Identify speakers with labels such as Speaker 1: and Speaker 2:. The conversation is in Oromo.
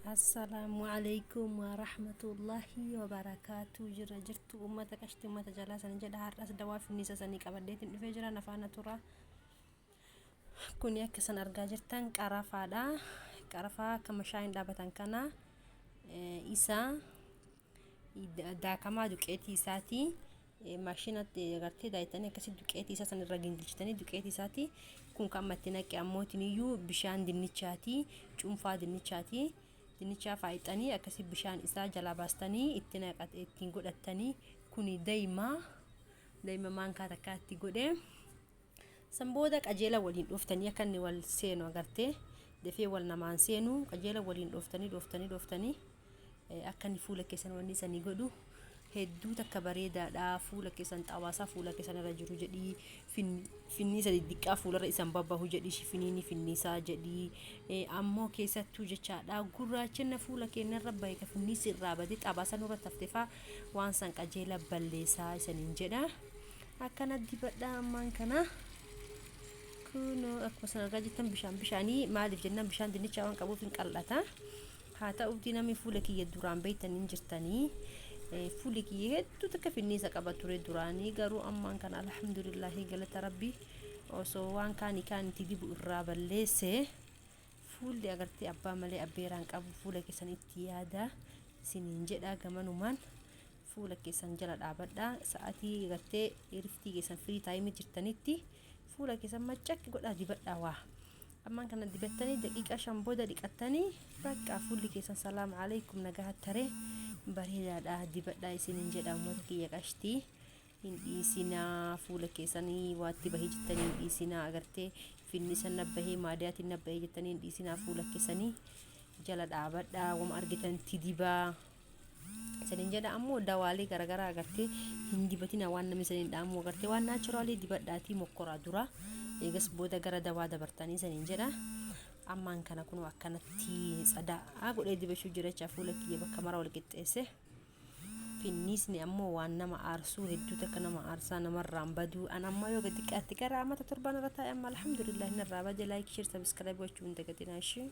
Speaker 1: السلام عليكم ورحمة الله وبركاته. جرت أمتك أشتي أمة جلاسة نجد هرس دواء في النساء سنيك أبديت الفجر نفانا ترى كن يكسن أرجع جرتن كرفا دا كرفا كما شاين دابتن كنا إسا دا كما دكتي ساتي ماشينة غرتي دايتني كسي دكتي ساتن الرجل جتني دكتي ساتي كن كم تناك أموتني يو بشان دنيتشاتي شوفا دنيتشاتي دنيتشا فايتني أكسي بشان إسا جلاباستني اتناك اتنقول التاني كوني دايما مان كاتكاتي قدام سنبودك أجيلا ولين دوفتني يكني والسينو غرتي دفي والنمان سينو أجيلا ولين دوفتني أكني فولا كيسان ونساني قدو hedduu takka bareedaadha fuula keessan xawaasaa fuula keessan irra jiru jedhi finniisa diddiqqaa fuularra isan babbahu jedhi shifiniini finniisaa jedhi ammoo keessattuu jechaadha gurraachina fuula keenyarra bahe ka finniisi irraa bade xabaasan irra tafteefaa waan san qajeela balleessaa isaniin jedha akkana dibadha ammaan kana kuno akkuma san argaa jirtan bishaanii maaliif jennaan bishaan dinnichaa waan qabuuf hin qal'ata haa ta'uutii namni fuula kiyya duraan beeytaniin jirtanii fuuli kiyya hedduu takka finniisa qaba ture duraanii garuu ammaan kana alhamdulillahi galata rabbii osoo waan kaanitti dibu irraa balleesse fuulli agartee abbaa malee abbeeraan qabu fuula keessan itti yaada isiniin jedha gamanumaan fuula keessan jala dhaabadha sa'aatii agartee riftii keessan firii taayimii jirtanitti fuula keessan maccakki godhaa dibadhaa waa ammaan kana dibattanii daqiiqaa 5 booda dhiqattanii bakka fuulli keessan salaam alaykum nagaha taree bareedaadha dibadhaa isiniin jedha ummata kiyya qashtii hin dhiisinaa fuula keessanii waatti bahee jettanii hin dhiisinaa agartee finniisa nabbahee maadiyaatiin nabbahee jettanii hin dhiisinaa fuula keessanii jala dhaabadhaa wama argitanti dibaa isiniin jedha ammoo dawaalee garagaraa agartee hin dibatina waan namni isiniin dhaamu agartee waan naachuraalii dibadhaatii mokkoraa dura eegas booda gara dawaa dabartanii isiniin jedha ammaan kana kunu akkanatti tsadaa godhee dibachuu jiracha fuula kiyya bakka mara wal qixxeesse finniisni ammoo waan nama aarsuu hedduu takka nama aarsaa namarraan baduu an amma yoo gadi qaatti gara amata torban irra taa'e amma alhamdulillah narraa bade like share subscribe gochuu hin dagatinaa ishee